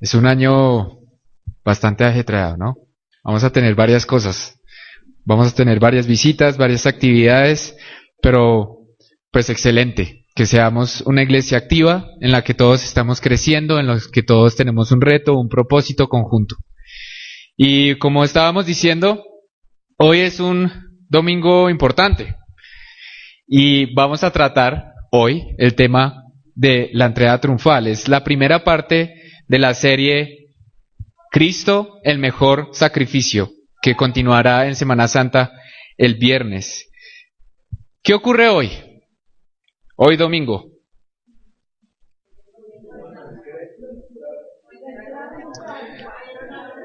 Es un año bastante ajetreado, ¿no? Vamos a tener varias cosas. Vamos a tener varias visitas, varias actividades, pero pues excelente. Que seamos una iglesia activa en la que todos estamos creciendo, en la que todos tenemos un reto, un propósito conjunto. Y como estábamos diciendo, hoy es un domingo importante y vamos a tratar hoy el tema de la entrada triunfal. Es la primera parte de la serie Cristo, el mejor sacrificio, que continuará en Semana Santa el viernes. ¿Qué ocurre hoy? Hoy domingo.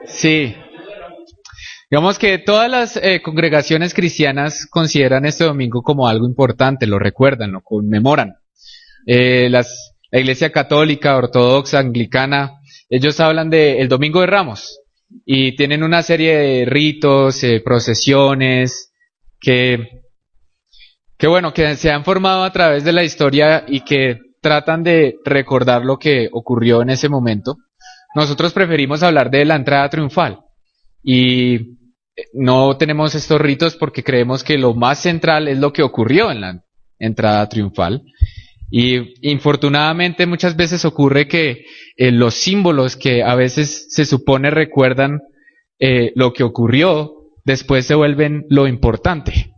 Sí. Digamos que todas las congregaciones cristianas consideran este domingo como algo importante, lo recuerdan, lo conmemoran. La Iglesia Católica, Ortodoxa, Anglicana, ellos hablan del Domingo de Ramos y tienen una serie de ritos, procesiones, que bueno, que se han formado a través de la historia y que tratan de recordar lo que ocurrió en ese momento. Nosotros preferimos hablar de la entrada triunfal y no tenemos estos ritos porque creemos que lo más central es lo que ocurrió en la entrada triunfal. Y infortunadamente muchas veces ocurre que los símbolos que a veces se supone recuerdan lo que ocurrió, después se vuelven lo importante.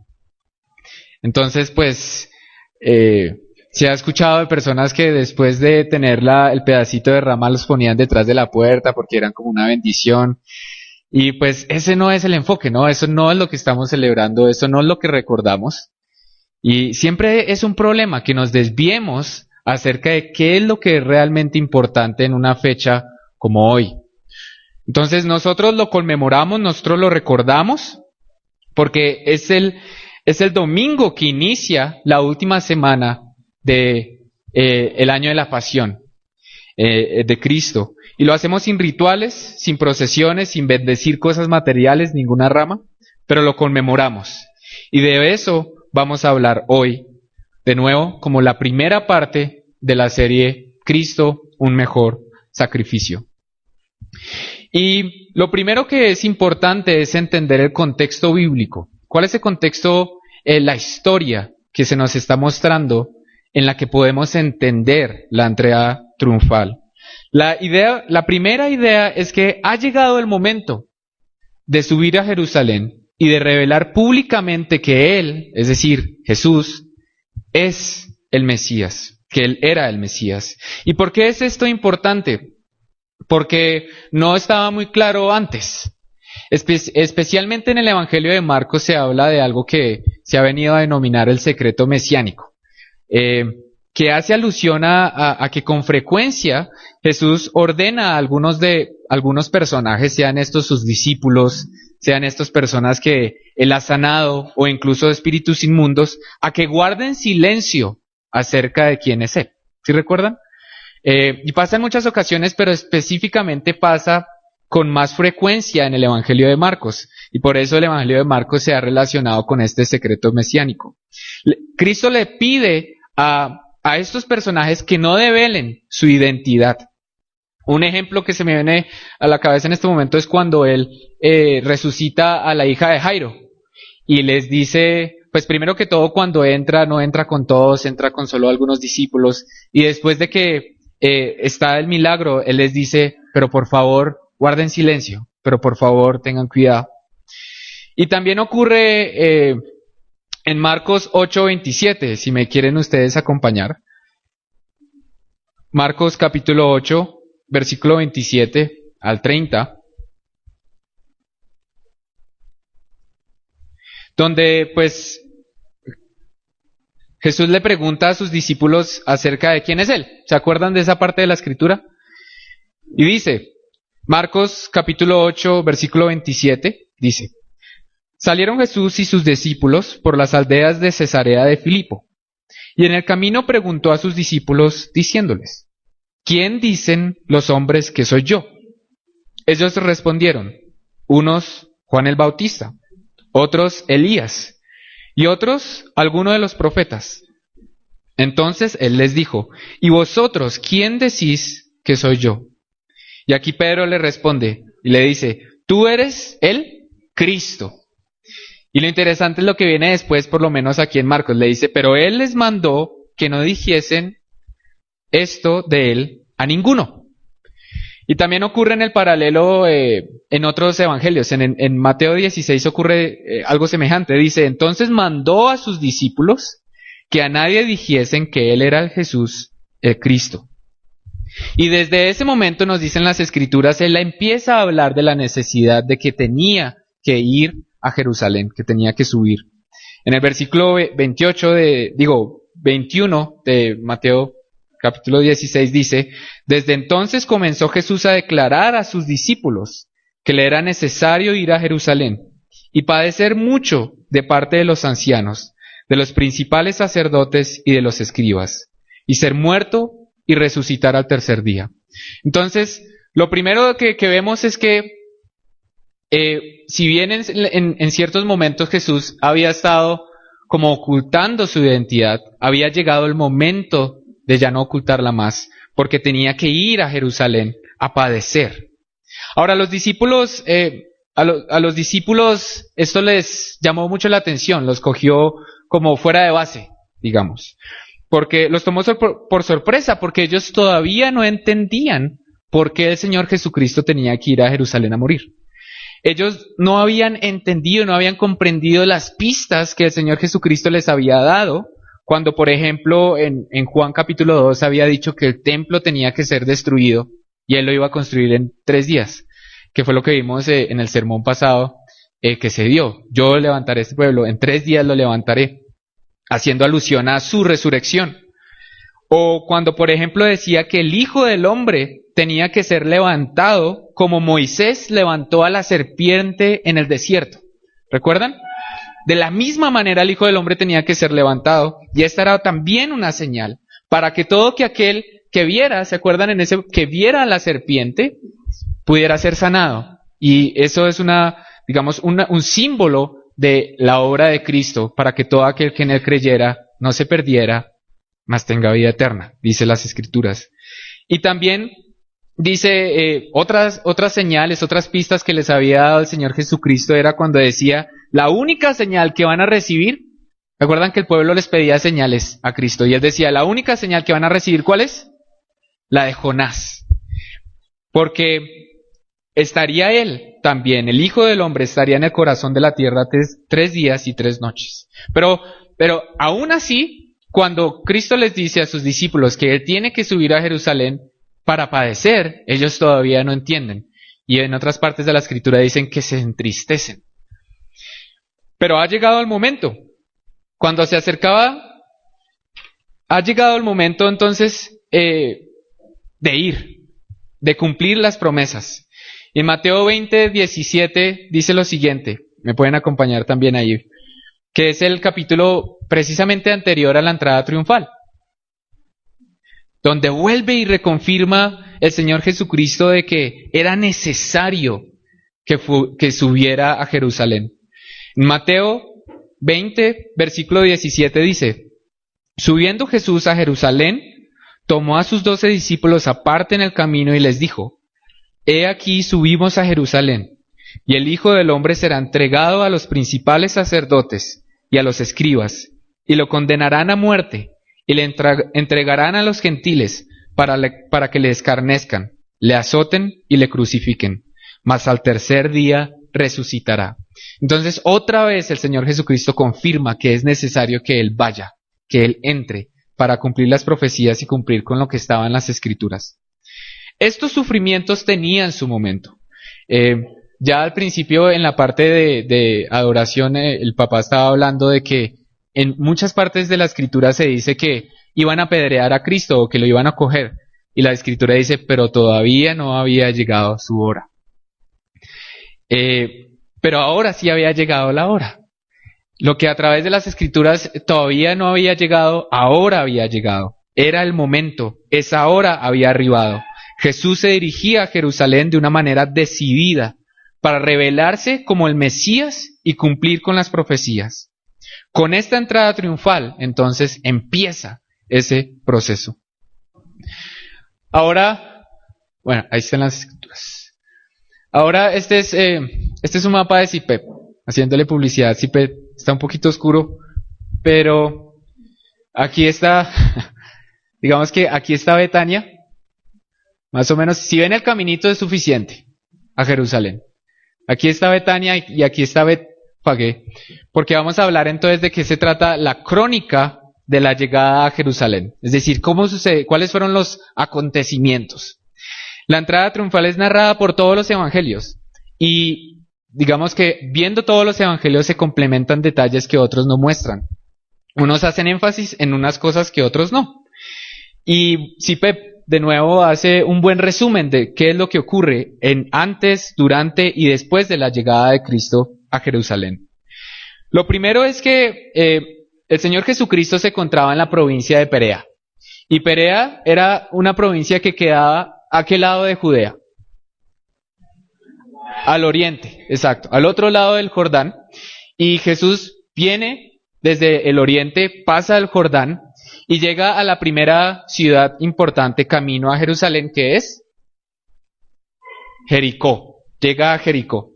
Entonces, pues, se ha escuchado de personas que después de tener el pedacito de rama los ponían detrás de la puerta porque eran como una bendición. Y pues ese no es el enfoque, ¿no? Eso no es lo que estamos celebrando, eso no es lo que recordamos. Y siempre es un problema que nos desviemos acerca de qué es lo que es realmente importante en una fecha como hoy. Entonces nosotros lo conmemoramos, nosotros lo recordamos, porque es el domingo que inicia la última semana de el año de la pasión de Cristo. Y lo hacemos sin rituales, sin procesiones, sin bendecir cosas materiales, ninguna rama, pero lo conmemoramos. Y de eso vamos a hablar hoy, de nuevo, como la primera parte de la serie Cristo, un mejor sacrificio. Y lo primero que es importante es entender el contexto bíblico. ¿Cuál es el contexto, la historia que se nos está mostrando en la que podemos entender la entrada triunfal? La primera idea es que ha llegado el momento de subir a Jerusalén y de revelar públicamente que Él, es decir, Jesús, es el Mesías, que Él era el Mesías. ¿Y por qué es esto importante? Porque no estaba muy claro antes. Especialmente en el Evangelio de Marcos se habla de algo que se ha venido a denominar el secreto mesiánico, que hace alusión a que con frecuencia Jesús ordena a algunos personajes, sean estos sus discípulos, sean estas personas que Él ha sanado o incluso espíritus inmundos, a que guarden silencio acerca de quién es Él. ¿Sí recuerdan? Y pasa en muchas ocasiones, pero específicamente pasa con más frecuencia en el Evangelio de Marcos. Y por eso el Evangelio de Marcos se ha relacionado con este secreto mesiánico. Cristo le pide a estos personajes que no develen su identidad. Un ejemplo que se me viene a la cabeza en este momento es cuando Él resucita a la hija de Jairo y les dice, pues primero que todo cuando entra, no entra con todos, entra con solo algunos discípulos, y después de que está el milagro, Él les dice, pero por favor guarden silencio, pero por favor tengan cuidado. Y también ocurre en Marcos 8:27, si me quieren ustedes acompañar. Marcos capítulo 8, versículo 27 al 30. Donde pues Jesús le pregunta a sus discípulos acerca de quién es Él. ¿Se acuerdan de esa parte de la escritura? Y dice, Marcos capítulo 8, versículo 27, dice, salieron Jesús y sus discípulos por las aldeas de Cesarea de Filipo, y en el camino preguntó a sus discípulos diciéndoles, ¿quién dicen los hombres que soy yo? Ellos respondieron, unos Juan el Bautista, otros Elías, y otros alguno de los profetas. Entonces él les dijo, ¿y vosotros quién decís que soy yo? Y aquí Pedro le responde y le dice, tú eres el Cristo. Y lo interesante es lo que viene después, por lo menos aquí en Marcos, le dice, pero él les mandó que no dijesen esto de él a ninguno. Y también ocurre en el paralelo en otros evangelios. En Mateo 16 ocurre algo semejante. Dice, entonces mandó a sus discípulos que a nadie dijesen que él era el Jesús, el Cristo. Y desde ese momento nos dicen las Escrituras, él empieza a hablar de la necesidad de que tenía que ir a Jerusalén, que tenía que subir. En el versículo 21 de Mateo capítulo 16 dice, desde entonces comenzó Jesús a declarar a sus discípulos que le era necesario ir a Jerusalén y padecer mucho de parte de los ancianos, de los principales sacerdotes y de los escribas, y ser muerto y resucitar al tercer día. Entonces, lo primero que vemos es que si bien en ciertos momentos Jesús había estado como ocultando su identidad, había llegado el momento de ya no ocultarla más, porque tenía que ir a Jerusalén a padecer. Ahora, los discípulos, a los discípulos esto les llamó mucho la atención, los cogió como fuera de base, digamos, porque los tomó por sorpresa, porque ellos todavía no entendían por qué el Señor Jesucristo tenía que ir a Jerusalén a morir. Ellos no habían entendido, no habían comprendido las pistas que el Señor Jesucristo les había dado, cuando, por ejemplo, en Juan capítulo 2 había dicho que el templo tenía que ser destruido y él lo iba a construir en 3 días, que fue lo que vimos en el sermón pasado que se dio. Yo levantaré este pueblo, en 3 días lo levantaré, haciendo alusión a su resurrección. O cuando, por ejemplo, decía que el Hijo del Hombre tenía que ser levantado como Moisés levantó a la serpiente en el desierto. ¿Recuerdan? De la misma manera el Hijo del Hombre tenía que ser levantado, y esta era también una señal, para que todo aquel que viera, ¿se acuerdan en ese? Que viera a la serpiente, pudiera ser sanado. Y eso es un símbolo de la obra de Cristo, para que todo aquel que en él creyera no se perdiera, mas tenga vida eterna, dice las Escrituras. Y también dice otras señales, otras pistas que les había dado el Señor Jesucristo era cuando decía, la única señal que van a recibir, ¿recuerdan que el pueblo les pedía señales a Cristo? Y él decía, la única señal que van a recibir, ¿cuál es? La de Jonás. Porque estaría él también, el Hijo del Hombre estaría en el corazón de la tierra 3 días y 3 noches. Pero aún así, cuando Cristo les dice a sus discípulos que él tiene que subir a Jerusalén para padecer, ellos todavía no entienden. Y en otras partes de la Escritura dicen que se entristecen. Pero ha llegado el momento. Cuando se acercaba, ha llegado el momento entonces de ir, de cumplir las promesas. En Mateo 20:17 dice lo siguiente, me pueden acompañar también ahí, que es el capítulo precisamente anterior a la entrada triunfal, donde vuelve y reconfirma el Señor Jesucristo de que era necesario que subiera a Jerusalén. En Mateo 20, versículo 17 dice, subiendo Jesús a Jerusalén, tomó a sus 12 discípulos aparte en el camino y les dijo, he aquí subimos a Jerusalén, y el Hijo del Hombre será entregado a los principales sacerdotes y a los escribas, y lo condenarán a muerte, y le entregarán a los gentiles para que le escarnezcan, le azoten y le crucifiquen, mas al tercer día resucitará. Entonces otra vez el Señor Jesucristo confirma que es necesario que Él vaya, que Él entre, para cumplir las profecías y cumplir con lo que estaba en las Escrituras. Estos sufrimientos tenían su momento. Ya al principio en la parte de adoración el papá estaba hablando de que en muchas partes de la Escritura se dice que iban a apedrear a Cristo o que lo iban a coger. Y la Escritura dice, pero todavía no había llegado su hora. Pero ahora sí había llegado la hora. Lo que a través de las Escrituras todavía no había llegado, ahora había llegado. Era el momento, esa hora había arribado. Jesús se dirigía a Jerusalén de una manera decidida para revelarse como el Mesías y cumplir con las profecías. Con esta entrada triunfal, entonces, empieza ese proceso. Ahora, Bueno, ahí están las escrituras. Ahora este es un mapa de Sipep, haciéndole publicidad. Sipep está un poquito oscuro, pero aquí está, digamos que aquí está Betania. Más o menos, si ven el caminito es suficiente a Jerusalén. Aquí está Betania y aquí está Betfagé, porque vamos a hablar entonces de qué se trata la crónica de la llegada a Jerusalén. Es decir, cómo sucede, cuáles fueron los acontecimientos. La entrada triunfal es narrada por todos los evangelios y digamos que viendo todos los evangelios se complementan detalles que otros no muestran. Unos hacen énfasis en unas cosas que otros no. Y Sipep de nuevo hace un buen resumen de qué es lo que ocurre en antes, durante y después de la llegada de Cristo a Jerusalén. Lo primero es que el Señor Jesucristo se encontraba en la provincia de Perea. Y Perea era una provincia que quedaba ¿a qué lado de Judea? Al oriente, exacto, al otro lado del Jordán. Y Jesús viene desde el oriente, pasa el Jordán y llega a la primera ciudad importante camino a Jerusalén, que es Jericó. Llega a Jericó.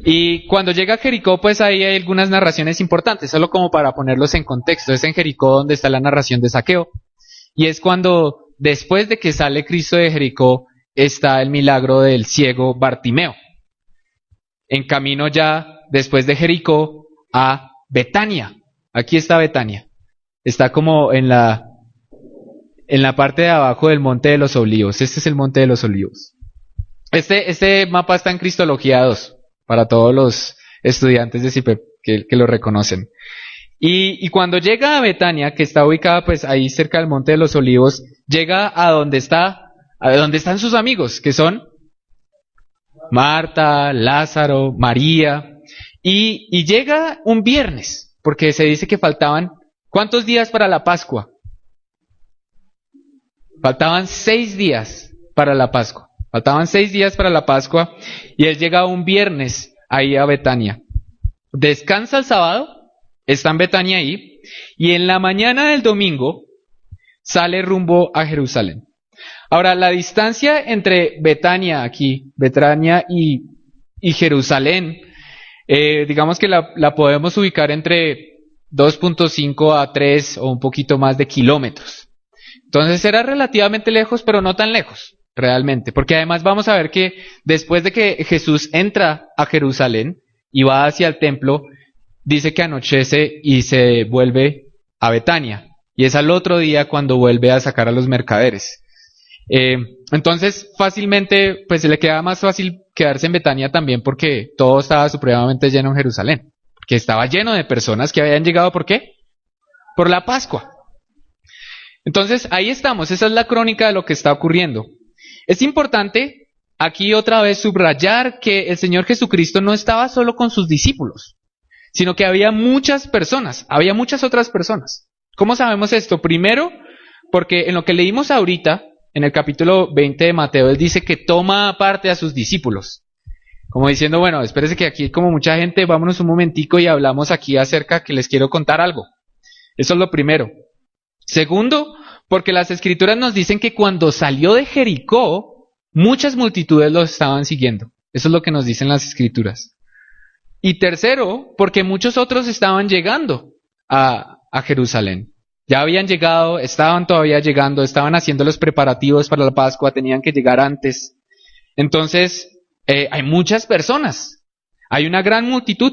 Y cuando llega a Jericó, pues ahí hay algunas narraciones importantes, solo como para ponerlos en contexto. Es en Jericó donde está la narración de Zaqueo. Y es cuando, después de que sale Cristo de Jericó, está el milagro del ciego Bartimeo. En camino ya, después de Jericó, a Betania. Aquí está Betania. Está como en la parte de abajo del Monte de los Olivos. Este es el Monte de los Olivos. Este mapa está en Cristología 2, para todos los estudiantes de CIPEP que lo reconocen. Y cuando llega a Betania, que está ubicada pues ahí cerca del Monte de los Olivos, llega a donde están sus amigos, que son Marta, Lázaro, María, y llega un viernes, porque se dice que faltaban, ¿cuántos días para la Pascua? Faltaban 6 días para la Pascua. Faltaban 6 días para la Pascua y él llega un viernes ahí a Betania. Descansa el sábado, está en Betania ahí, y en la mañana del domingo sale rumbo a Jerusalén. Ahora, la distancia entre Betania y Jerusalén, digamos que la podemos ubicar entre 2.5 a 3 o un poquito más de kilómetros. Entonces era relativamente lejos, pero no tan lejos, realmente. Porque además vamos a ver que después de que Jesús entra a Jerusalén y va hacia el templo, dice que anochece y se vuelve a Betania. Y es al otro día cuando vuelve a sacar a los mercaderes. Entonces fácilmente, pues se le queda más fácil quedarse en Betania también porque todo estaba supremamente lleno en Jerusalén. Que estaba lleno de personas que habían llegado, ¿por qué? Por la Pascua. Entonces, ahí estamos, esa es la crónica de lo que está ocurriendo. Es importante aquí otra vez subrayar que el Señor Jesucristo no estaba solo con sus discípulos, sino que había muchas personas, había muchas otras personas. ¿Cómo sabemos esto? Primero, porque en lo que leímos ahorita, en el capítulo 20 de Mateo, él dice que toma aparte a sus discípulos. Como diciendo, bueno, espérese que aquí hay como mucha gente, vámonos un momentico y hablamos aquí acerca que les quiero contar algo. Eso es lo primero. Segundo, porque las escrituras nos dicen que cuando salió de Jericó, muchas multitudes lo estaban siguiendo. Eso es lo que nos dicen las escrituras. Y tercero, porque muchos otros estaban llegando a Jerusalén. Ya habían llegado, estaban todavía llegando, estaban haciendo los preparativos para la Pascua, tenían que llegar antes. Entonces, hay muchas personas, hay una gran multitud.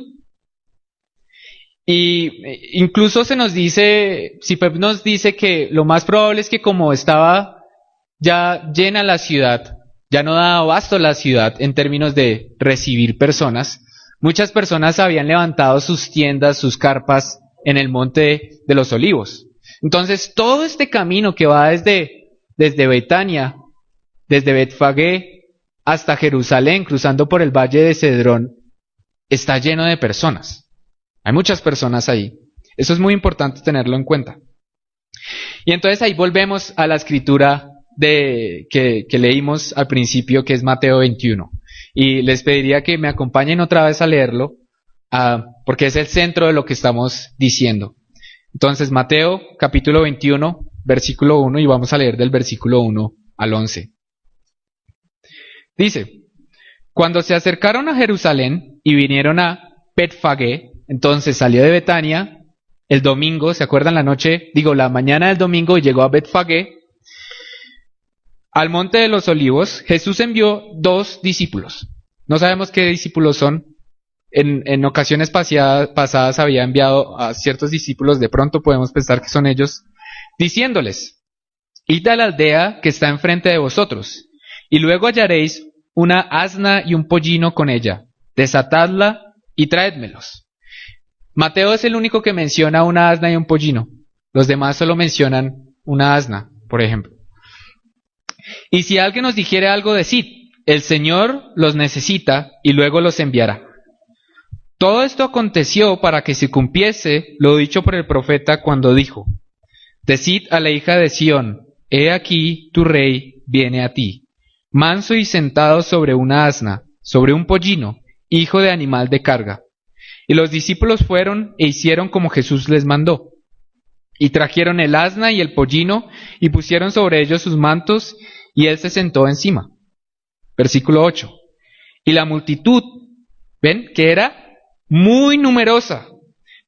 Y incluso se nos dice, Sipep nos dice que lo más probable es que como estaba ya llena la ciudad, ya no daba abasto la ciudad en términos de recibir personas, muchas personas habían levantado sus tiendas, sus carpas en el Monte de los Olivos. Entonces todo este camino que va desde Betania, desde Betfagé hasta Jerusalén, cruzando por el valle de Cedrón, está lleno de personas. Hay muchas personas ahí. Eso es muy importante tenerlo en cuenta. Y entonces ahí volvemos a la escritura que leímos al principio, que es Mateo 21. Y les pediría que me acompañen otra vez a leerlo, porque es el centro de lo que estamos diciendo. Entonces, Mateo capítulo 21, versículo 1, y vamos a leer del versículo 1 al 11. Dice, cuando se acercaron a Jerusalén y vinieron a Betfagé, entonces salió de Betania el domingo, ¿se acuerdan la mañana del domingo y llegó a Betfagé, al monte de los olivos? Jesús envió 2 discípulos. No sabemos qué discípulos son. En ocasiones pasadas había enviado a ciertos discípulos, de pronto podemos pensar que son ellos, diciéndoles, id a la aldea que está enfrente de vosotros, y luego hallaréis una asna y un pollino con ella, desatadla y traédmelos. Mateo es el único que menciona una asna y un pollino, los demás solo mencionan una asna, por ejemplo. Y si alguien nos dijere algo, decid, el Señor los necesita y luego los enviará. Todo esto aconteció para que se cumpliese lo dicho por el profeta cuando dijo, decid a la hija de Sión, he aquí tu rey viene a ti, manso y sentado sobre una asna, sobre un pollino, hijo de animal de carga. Y los discípulos fueron e hicieron como Jesús les mandó. Y trajeron el asna y el pollino, y pusieron sobre ellos sus mantos, y él se sentó encima. Versículo 8. Y la multitud, ¿ven? Que era muy numerosa,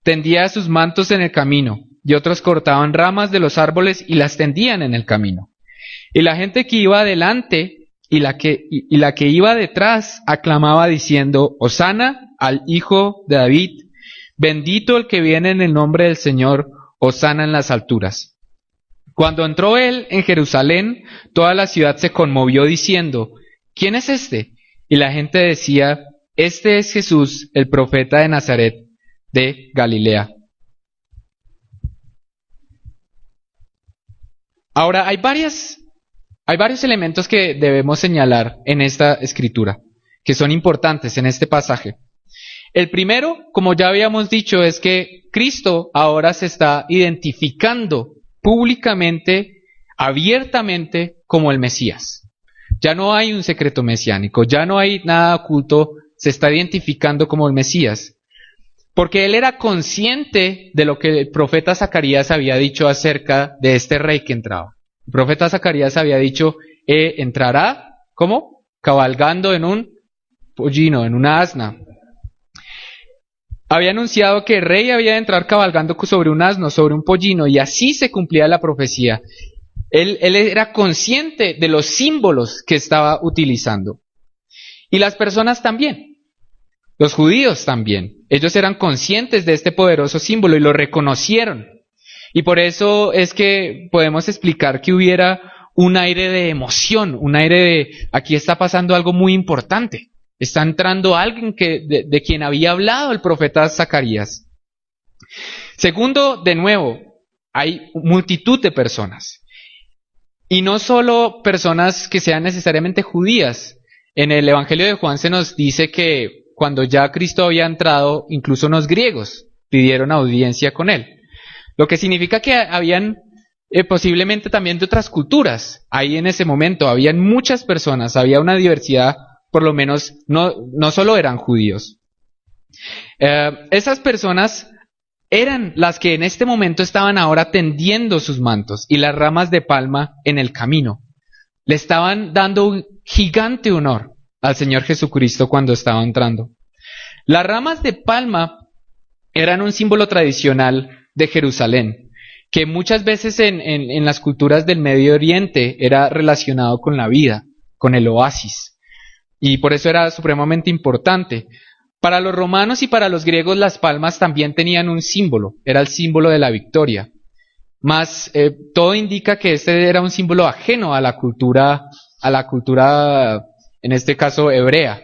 tendía sus mantos en el camino, y otros cortaban ramas de los árboles y las tendían en el camino. Y la gente que iba adelante y la que iba detrás aclamaba diciendo, Hosana al Hijo de David, bendito el que viene en el nombre del Señor, Hosana en las alturas. Cuando entró él en Jerusalén, toda la ciudad se conmovió diciendo, ¿quién es este? Y la gente decía, este es Jesús, el profeta de Nazaret de Galilea. Ahora, hay varios elementos que debemos señalar en esta escritura, que son importantes en este pasaje. El primero, como ya habíamos dicho, es que Cristo ahora se está identificando públicamente, abiertamente, como el Mesías. Ya no hay un secreto mesiánico, ya no hay nada oculto, se está identificando como el Mesías. Porque él era consciente de lo que el profeta Zacarías había dicho acerca de este rey que entraba. El profeta Zacarías había dicho, entrará, ¿cómo? Cabalgando en un pollino, en una asna. Había anunciado que el rey había de entrar cabalgando sobre un asno, sobre un pollino, y así se cumplía la profecía. Él era consciente de los símbolos que estaba utilizando. Y las personas también. Los judíos también. Ellos eran conscientes de este poderoso símbolo y lo reconocieron. Y por eso es que podemos explicar que hubiera un aire de emoción, un aire de aquí está pasando algo muy importante. Está entrando alguien de quien había hablado el profeta Zacarías. Segundo, de nuevo, hay multitud de personas. Y no solo personas que sean necesariamente judías. En el Evangelio de Juan se nos dice que cuando ya Cristo había entrado, incluso unos griegos pidieron audiencia con él. Lo que significa que habían posiblemente también de otras culturas. Ahí en ese momento habían muchas personas, había una diversidad, por lo menos no solo eran judíos. Esas personas eran las que en este momento estaban ahora tendiendo sus mantos y las ramas de palma en el camino. Le estaban dando un gigante honor al Señor Jesucristo cuando estaba entrando. Las ramas de palma eran un símbolo tradicional de Jerusalén, que muchas veces en las culturas del Medio Oriente era relacionado con la vida, con el oasis, y por eso era supremamente importante. Para los romanos y para los griegos las palmas también tenían un símbolo, era el símbolo de la victoria. Mas todo indica que este era un símbolo ajeno a la cultura, en este caso hebrea.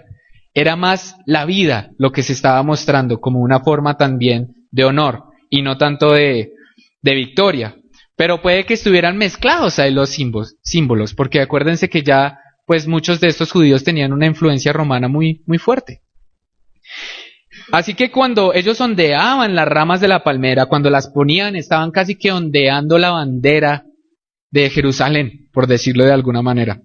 Era más la vida lo que se estaba mostrando como una forma también de honor y no tanto de victoria. Pero puede que estuvieran mezclados ahí los símbolos, porque acuérdense que ya pues muchos de estos judíos tenían una influencia romana muy, muy fuerte. Así que cuando ellos ondeaban las ramas de la palmera, cuando las ponían, estaban casi que ondeando la bandera de Jerusalén, por decirlo de alguna manera.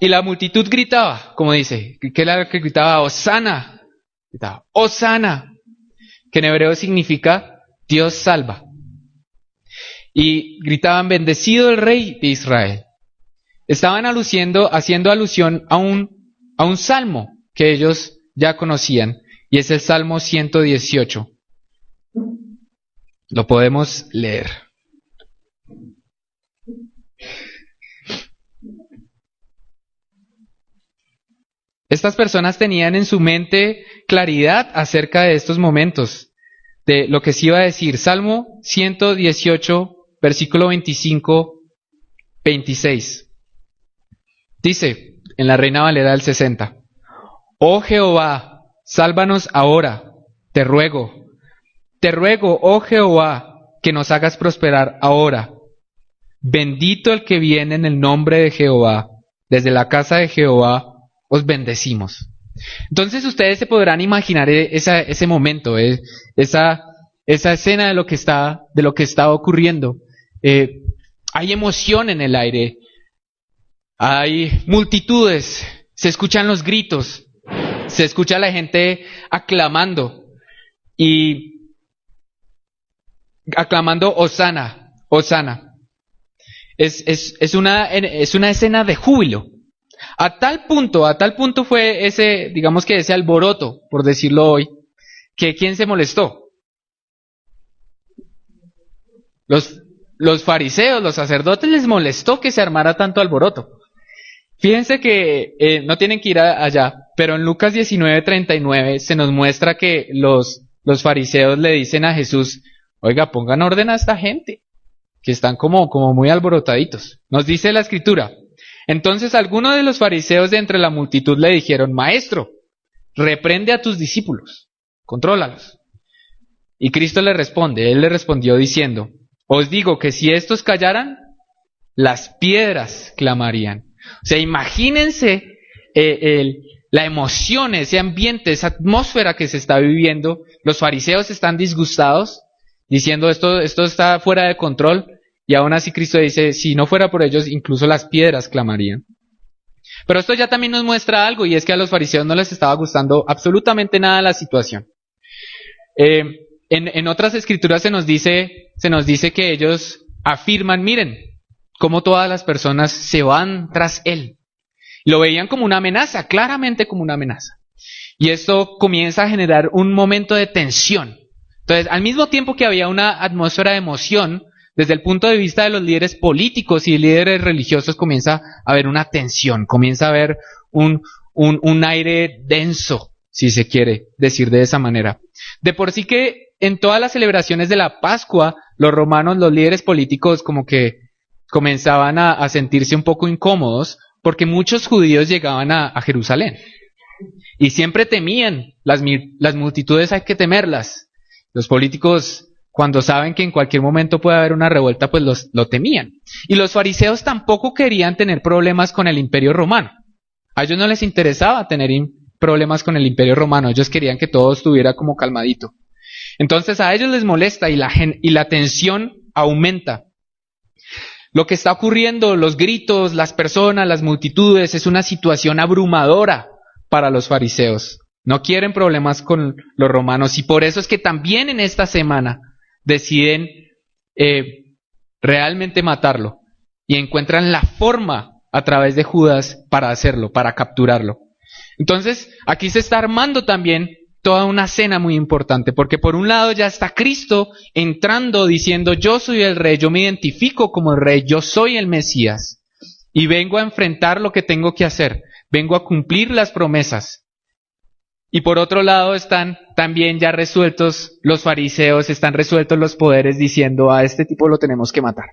Y la multitud gritaba, como dice, ¿qué era lo que gritaba? Hosana, gritaba, Hosana, que en hebreo significa Dios salva. Y gritaban, bendecido el rey de Israel. estaban haciendo alusión a un salmo que ellos ya conocían, y es el Salmo 118. Lo podemos leer. Estas personas tenían en su mente claridad acerca de estos momentos, de lo que se iba a decir. Salmo 118, versículo 25, 26. Dice, en la Reina Valera del 60, Oh Jehová, sálvanos ahora, te ruego, oh Jehová, que nos hagas prosperar ahora. Bendito el que viene en el nombre de Jehová, desde la casa de Jehová os bendecimos. Entonces ustedes se podrán imaginar ese momento, esa escena de lo que está ocurriendo. Hay emoción en el aire, hay multitudes, se escuchan los gritos, se escucha a la gente aclamando y aclamando Hosana, Hosana. Es una escena de júbilo. A tal punto fue digamos que ese alboroto, por decirlo hoy, que ¿quién se molestó? Los fariseos, los sacerdotes, les molestó que se armara tanto alboroto. Fíjense que no tienen que ir allá, pero en Lucas 19:39 se nos muestra que los fariseos le dicen a Jesús, oiga, pongan orden a esta gente, que están como muy alborotaditos. Nos dice la Escritura. Entonces algunos de los fariseos de entre la multitud le dijeron, Maestro, reprende a tus discípulos, contrólalos. Y Cristo le responde, Él le respondió diciendo, os digo que si estos callaran, las piedras clamarían. O sea, imagínense la emoción, ese ambiente, esa atmósfera que se está viviendo. Los fariseos están disgustados, diciendo esto está fuera de control. Y aún así Cristo dice, si no fuera por ellos, incluso las piedras clamarían. Pero esto ya también nos muestra algo, y es que a los fariseos no les estaba gustando absolutamente nada la situación. En otras escrituras se nos dice que ellos afirman, miren, cómo todas las personas se van tras él. Lo veían como una amenaza, claramente como una amenaza. Y esto comienza a generar un momento de tensión. Entonces, al mismo tiempo que había una atmósfera de emoción, desde el punto de vista de los líderes políticos y líderes religiosos comienza a haber una tensión, comienza a haber un aire denso, si se quiere decir de esa manera. De por sí que en todas las celebraciones de la Pascua, los romanos, los líderes políticos como que comenzaban a sentirse un poco incómodos porque muchos judíos llegaban a Jerusalén y siempre temían, las multitudes hay que temerlas. Los políticos, cuando saben que en cualquier momento puede haber una revuelta, pues lo temían. Y los fariseos tampoco querían tener problemas con el Imperio Romano. A ellos no les interesaba tener problemas con el Imperio Romano, ellos querían que todo estuviera como calmadito. Entonces a ellos les molesta y la tensión aumenta. Lo que está ocurriendo, los gritos, las personas, las multitudes, es una situación abrumadora para los fariseos. No quieren problemas con los romanos y por eso es que también en esta semana deciden realmente matarlo y encuentran la forma a través de Judas para hacerlo, para capturarlo. Entonces, aquí se está armando también toda una cena muy importante, porque por un lado ya está Cristo entrando diciendo, yo soy el rey, yo me identifico como el rey, yo soy el Mesías, y vengo a enfrentar lo que tengo que hacer, vengo a cumplir las promesas. Y por otro lado están también ya resueltos los fariseos, están resueltos los poderes diciendo, a este tipo lo tenemos que matar.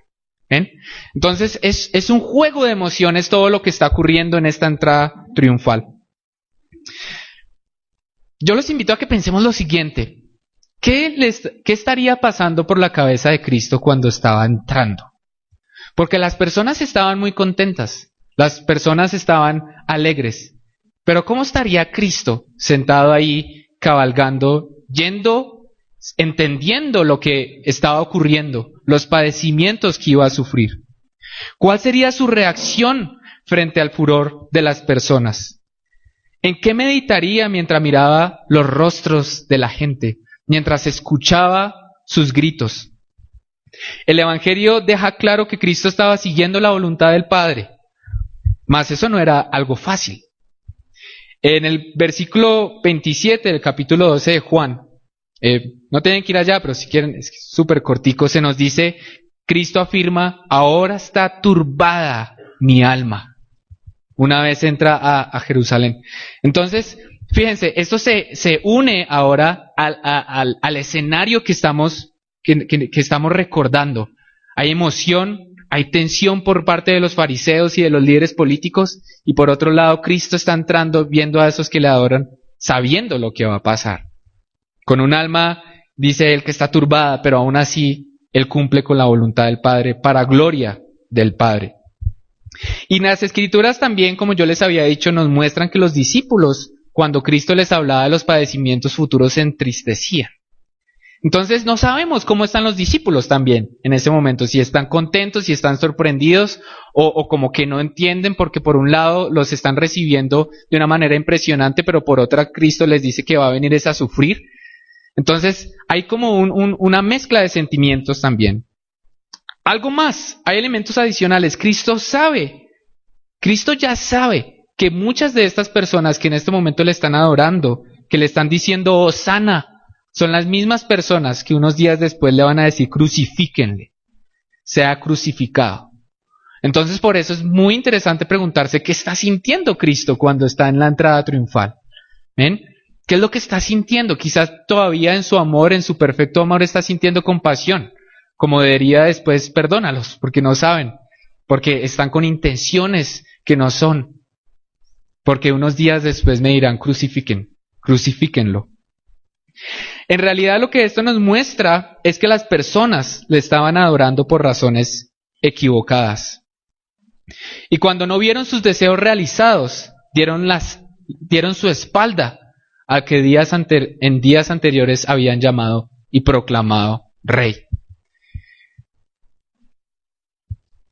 ¿Ven? Entonces es un juego de emociones todo lo que está ocurriendo en esta entrada triunfal. Yo los invito a que pensemos lo siguiente. ¿Qué estaría pasando por la cabeza de Cristo cuando estaba entrando? Porque las personas estaban muy contentas, las personas estaban alegres. Pero ¿cómo estaría Cristo sentado ahí, cabalgando, entendiendo lo que estaba ocurriendo, los padecimientos que iba a sufrir? ¿Cuál sería su reacción frente al furor de las personas? ¿En qué meditaría mientras miraba los rostros de la gente, mientras escuchaba sus gritos? El Evangelio deja claro que Cristo estaba siguiendo la voluntad del Padre. Mas eso no era algo fácil. En el versículo 27 del capítulo 12 de Juan, no tienen que ir allá, pero si quieren, es súper cortico, se nos dice, Cristo afirma, ahora está turbada mi alma, una vez entra a Jerusalén. Entonces, fíjense, esto se une ahora al escenario que estamos recordando. Hay emoción, hay tensión por parte de los fariseos y de los líderes políticos, y por otro lado, Cristo está entrando viendo a esos que le adoran, sabiendo lo que va a pasar. Con un alma, dice él, que está turbada, pero aún así, él cumple con la voluntad del Padre, para gloria del Padre. Y las Escrituras también, como yo les había dicho, nos muestran que los discípulos, cuando Cristo les hablaba de los padecimientos futuros, se entristecían. Entonces no sabemos cómo están los discípulos también en ese momento, si están contentos, si están sorprendidos o como que no entienden, porque por un lado los están recibiendo de una manera impresionante, pero por otra Cristo les dice que va a venir es a sufrir. Entonces hay como una mezcla de sentimientos también. Algo más, hay elementos adicionales. Cristo ya sabe que muchas de estas personas que en este momento le están adorando, que le están diciendo Hosana, son las mismas personas que unos días después le van a decir crucifíquenle, sea crucificado. Entonces por eso es muy interesante preguntarse qué está sintiendo Cristo cuando está en la entrada triunfal. ¿Ven? ¿Qué es lo que está sintiendo? Quizás todavía en su amor, en su perfecto amor, está sintiendo compasión. Como diría después, perdónalos, porque no saben, porque están con intenciones que no son. Porque unos días después me dirán crucifíquenlo. En realidad lo que esto nos muestra es que las personas le estaban adorando por razones equivocadas. Y cuando no vieron sus deseos realizados, dieron su espalda al que en días anteriores habían llamado y proclamado rey.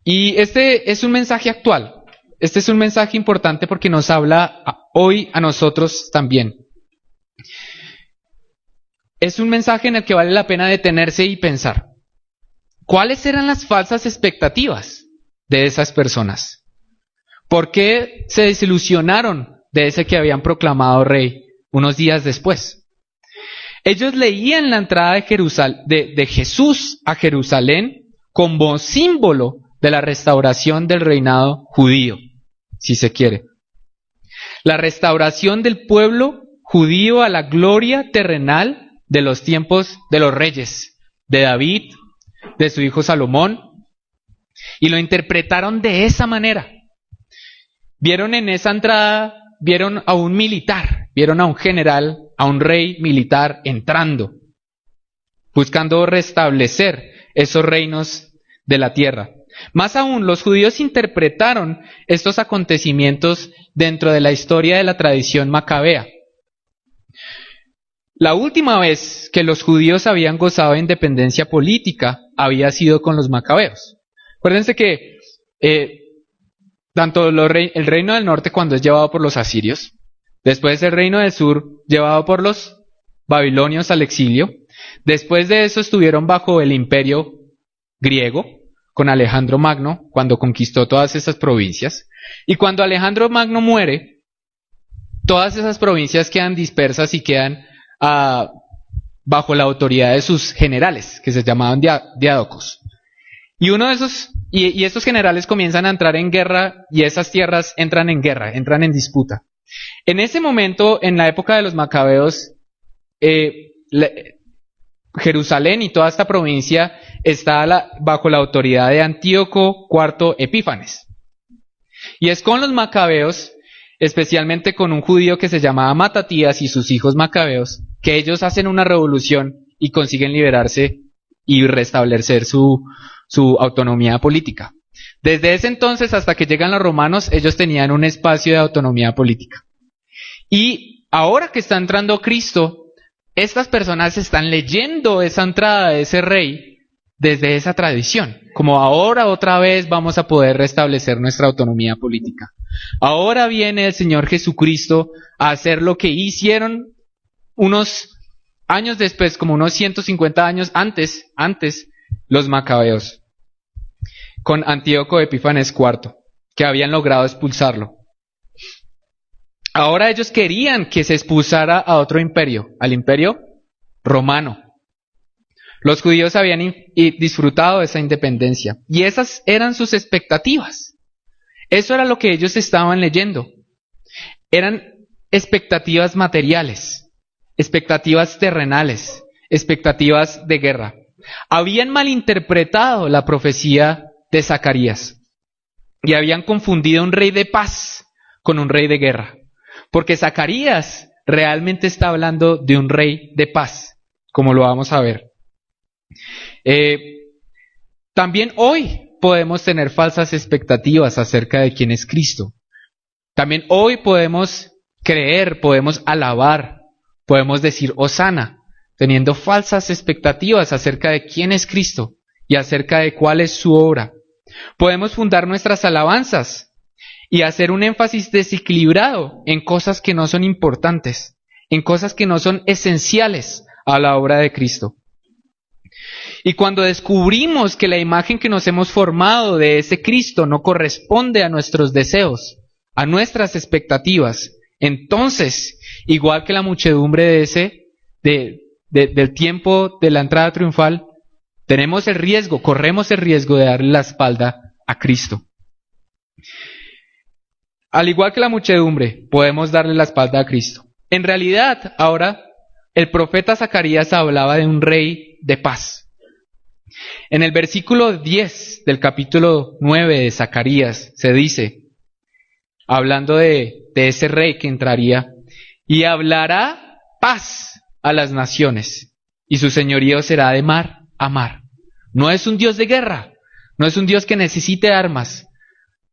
Y este es un mensaje actual. Este es un mensaje importante porque nos habla hoy a nosotros también. Es un mensaje en el que vale la pena detenerse y pensar. ¿Cuáles eran las falsas expectativas de esas personas? ¿Por qué se desilusionaron de ese que habían proclamado rey unos días después? Ellos leían la entrada de Jesús a Jerusalén como símbolo de la restauración del reinado judío, si se quiere. La restauración del pueblo judío a la gloria terrenal de los tiempos de los reyes, de David, de su hijo Salomón, y lo interpretaron de esa manera. Vieron en esa entrada, vieron a un militar, vieron a un general, a un rey militar entrando, buscando restablecer esos reinos de la tierra. Más aún, los judíos interpretaron estos acontecimientos dentro de la historia de la tradición macabea. La última vez que los judíos habían gozado de independencia política había sido con los macabeos. Acuérdense que tanto el reino del norte cuando es llevado por los asirios, después el reino del sur llevado por los babilonios al exilio, después de eso estuvieron bajo el imperio griego, con Alejandro Magno, cuando conquistó todas esas provincias, y cuando Alejandro Magno muere, todas esas provincias quedan dispersas y quedan bajo la autoridad de sus generales, que se llamaban diádocos. Y uno de esos, y estos generales comienzan a entrar en guerra, y esas tierras entran en guerra, entran en disputa. En ese momento, en la época de los macabeos, Jerusalén y toda esta provincia está bajo la autoridad de Antíoco IV Epífanes. Y es con los macabeos, especialmente con un judío que se llamaba Matatías y sus hijos macabeos, que ellos hacen una revolución y consiguen liberarse y restablecer su autonomía política. Desde ese entonces hasta que llegan los romanos, ellos tenían un espacio de autonomía política. Y ahora que está entrando Cristo, estas personas están leyendo esa entrada de ese rey desde esa tradición, como ahora otra vez vamos a poder restablecer nuestra autonomía política. Ahora viene el Señor Jesucristo a hacer lo que hicieron unos años después, como unos 150 años antes, los macabeos, con Antíoco Epífanes IV. que habían logrado expulsarlo. Ahora ellos querían que se expulsara a otro imperio, al imperio romano. Los judíos habían disfrutado de esa independencia y esas eran sus expectativas. Eso era lo que ellos estaban leyendo. Eran expectativas materiales, expectativas terrenales, expectativas de guerra. Habían malinterpretado la profecía de Zacarías y habían confundido un rey de paz con un rey de guerra. Porque Zacarías realmente está hablando de un rey de paz, como lo vamos a ver. También hoy podemos tener falsas expectativas acerca de quién es Cristo. También hoy podemos creer, podemos alabar, podemos decir hosana, teniendo falsas expectativas acerca de quién es Cristo y acerca de cuál es su obra. Podemos fundar nuestras alabanzas y hacer un énfasis desequilibrado en cosas que no son importantes, en cosas que no son esenciales a la obra de Cristo. Y cuando descubrimos que la imagen que nos hemos formado de ese Cristo no corresponde a nuestros deseos, a nuestras expectativas, entonces, igual que la muchedumbre del tiempo de la entrada triunfal, corremos el riesgo de darle la espalda a Cristo. Al igual que la muchedumbre, podemos darle la espalda a Cristo. En realidad, ahora, el profeta Zacarías hablaba de un rey de paz. En el versículo 10 del capítulo 9 de Zacarías se dice, hablando de ese rey que entraría, y hablará paz a las naciones, y su señorío será de mar a mar. No es un Dios de guerra, no es un Dios que necesite armas,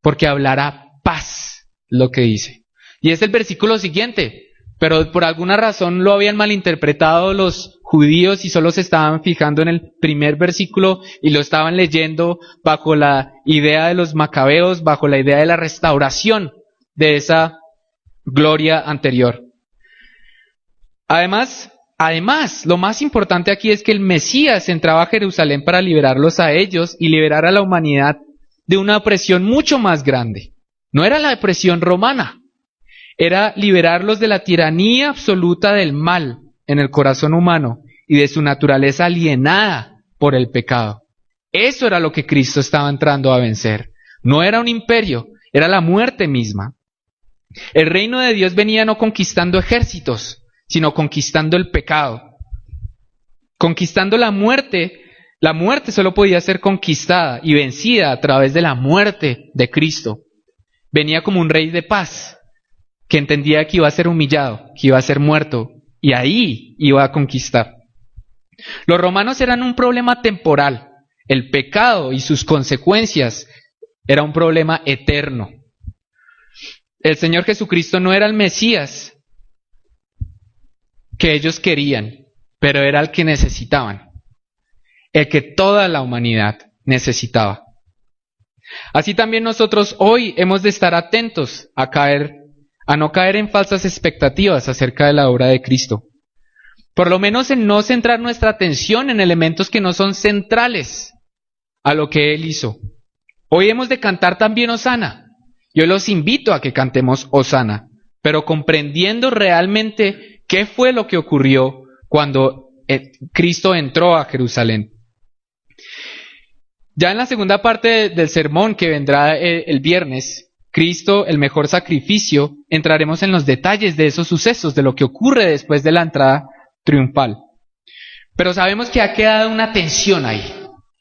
porque hablará paz, lo que dice. Y es el versículo siguiente, pero por alguna razón lo habían malinterpretado los judíos y solo se estaban fijando en el primer versículo y lo estaban leyendo bajo la idea de los macabeos, bajo la idea de la restauración de esa gloria anterior. Además, lo más importante aquí es que el Mesías entraba a Jerusalén para liberarlos a ellos y liberar a la humanidad de una opresión mucho más grande. No era la opresión romana, era liberarlos de la tiranía absoluta del mal en el corazón humano y de su naturaleza alienada por el pecado. Eso era lo que Cristo estaba entrando a vencer. No era un imperio, era la muerte misma. El reino de Dios venía no conquistando ejércitos, sino conquistando el pecado. Conquistando la muerte solo podía ser conquistada y vencida a través de la muerte de Cristo. Venía como un rey de paz, que entendía que iba a ser humillado, que iba a ser muerto, y ahí iba a conquistar. Los romanos eran un problema temporal. El pecado y sus consecuencias era un problema eterno. El Señor Jesucristo no era el Mesías que ellos querían, pero era el que necesitaban, el que toda la humanidad necesitaba. Así también nosotros hoy hemos de estar atentos a no caer en falsas expectativas acerca de la obra de Cristo. Por lo menos en no centrar nuestra atención en elementos que no son centrales a lo que Él hizo. Hoy hemos de cantar también hosana. Yo los invito a que cantemos hosana, pero comprendiendo realmente qué fue lo que ocurrió cuando Cristo entró a Jerusalén. Ya en la segunda parte del sermón que vendrá el viernes, Cristo, el mejor sacrificio, entraremos en los detalles de esos sucesos, de lo que ocurre después de la entrada triunfal. Pero sabemos que ha quedado una tensión ahí.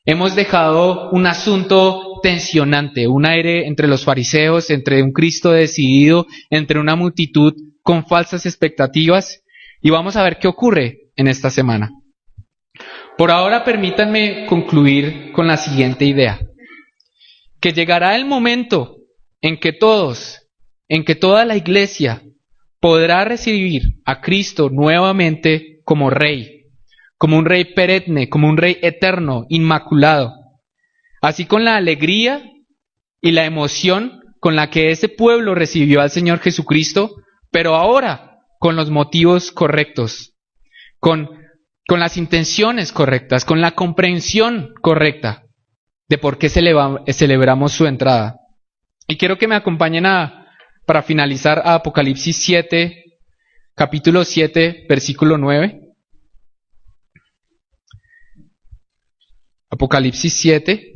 Hemos dejado un asunto tensionante, un aire entre los fariseos, entre un Cristo decidido, entre una multitud con falsas expectativas, y vamos a ver qué ocurre en esta semana. Por ahora permítanme concluir con la siguiente idea, que llegará el momento en que toda la iglesia podrá recibir a Cristo nuevamente como Rey, como un Rey perenne, como un Rey eterno, inmaculado. Así con la alegría y la emoción con la que ese pueblo recibió al Señor Jesucristo, pero ahora con los motivos correctos, con las intenciones correctas, con la comprensión correcta de por qué celebramos su entrada. Y quiero que me acompañen para finalizar a Apocalipsis 7, capítulo 7, versículo 9. Apocalipsis 7,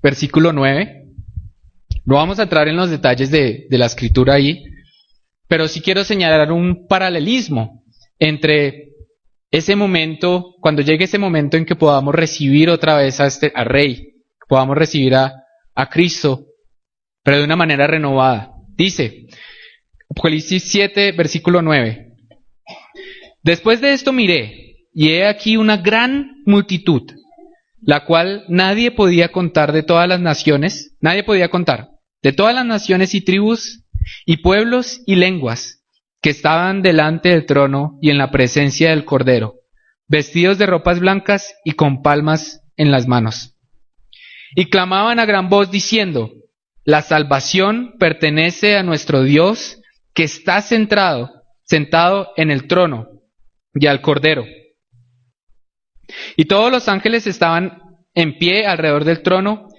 versículo 9. No vamos a entrar en los detalles de la escritura ahí, pero sí quiero señalar un paralelismo entre ese momento, cuando llegue ese momento en que podamos recibir otra vez a Rey, podamos recibir a Cristo, pero de una manera renovada. Dice, Apocalipsis 7, versículo 9. Después de esto miré, y he aquí una gran multitud, la cual nadie podía contar de todas las naciones, y tribus, y pueblos y lenguas, que estaban delante del trono y en la presencia del Cordero, vestidos de ropas blancas y con palmas en las manos. Y clamaban a gran voz diciendo, la salvación pertenece a nuestro Dios, que está sentado en el trono, y al Cordero. Y todos los ángeles estaban en pie alrededor del trono,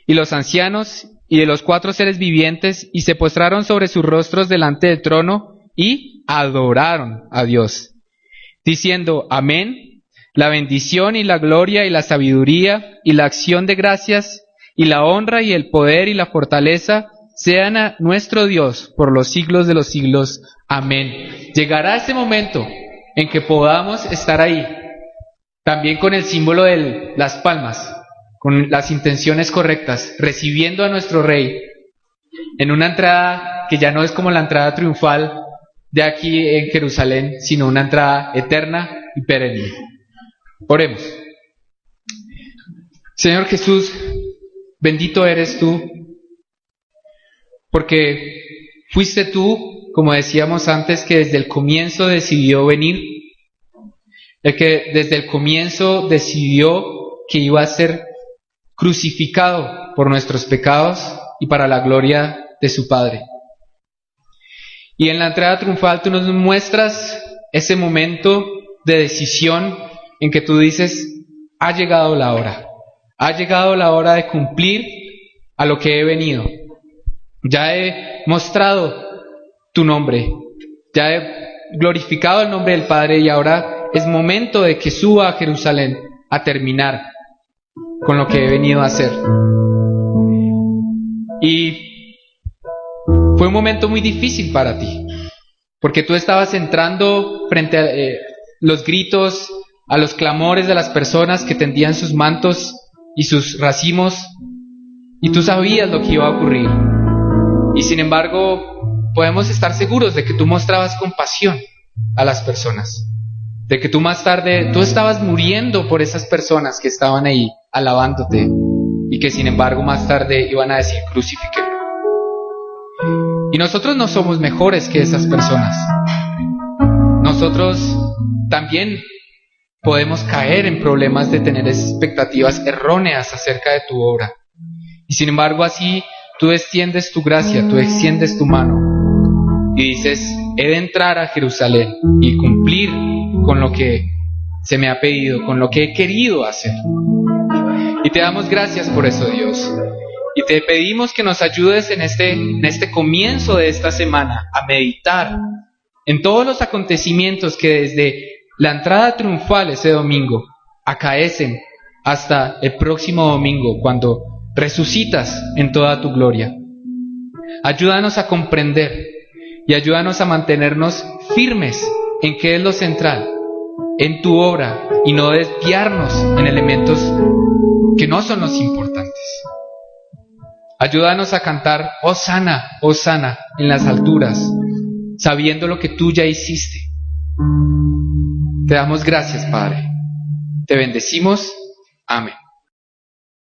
y los ancianos, y de los 4 seres vivientes, y se postraron sobre sus rostros delante del trono, y adoraron a Dios, diciendo, amén, la bendición y la gloria y la sabiduría y la acción de gracias y la honra y el poder y la fortaleza sean a nuestro Dios por los siglos de los siglos. Amén. Llegará ese momento en que podamos estar ahí, también con el símbolo de las palmas, con las intenciones correctas, recibiendo a nuestro Rey en una entrada que ya no es como la entrada triunfal de aquí en Jerusalén, sino una entrada eterna y perenne. Oremos. Señor Jesús, bendito eres tú, porque fuiste tú, como decíamos antes, que desde el comienzo decidió venir, el que desde el comienzo decidió que iba a ser crucificado por nuestros pecados y para la gloria de su Padre. Y en la entrada triunfal tú nos muestras ese momento de decisión en que tú dices, ha llegado la hora de cumplir a lo que he venido. Ya he mostrado tu nombre, ya he glorificado el nombre del Padre y ahora es momento de que suba a Jerusalén a terminar con lo que he venido a hacer. Y fue un momento muy difícil para ti, porque tú estabas entrando frente a los gritos, a los clamores de las personas que tendían sus mantos y sus racimos, y tú sabías lo que iba a ocurrir. Y sin embargo, podemos estar seguros de que tú mostrabas compasión a las personas, de que tú más tarde, tú estabas muriendo por esas personas que estaban ahí alabándote, y que sin embargo más tarde iban a decir, crucifíquenlo. Y nosotros no somos mejores que esas personas. Nosotros también podemos caer en problemas de tener expectativas erróneas acerca de tu obra. Y sin embargo así tú extiendes tu gracia, tú extiendes tu mano y dices, he de entrar a Jerusalén y cumplir con lo que se me ha pedido, con lo que he querido hacer. Y te damos gracias por eso, Dios. Y te pedimos que nos ayudes en este comienzo de esta semana a meditar en todos los acontecimientos que desde la entrada triunfal ese domingo acaecen hasta el próximo domingo cuando resucitas en toda tu gloria. Ayúdanos a comprender y ayúdanos a mantenernos firmes en qué es lo central, en tu obra, y no desviarnos en elementos que no son los importantes. Ayúdanos a cantar Hosana, Hosana en las alturas, sabiendo lo que tú ya hiciste. Te damos gracias, Padre. Te bendecimos. Amén.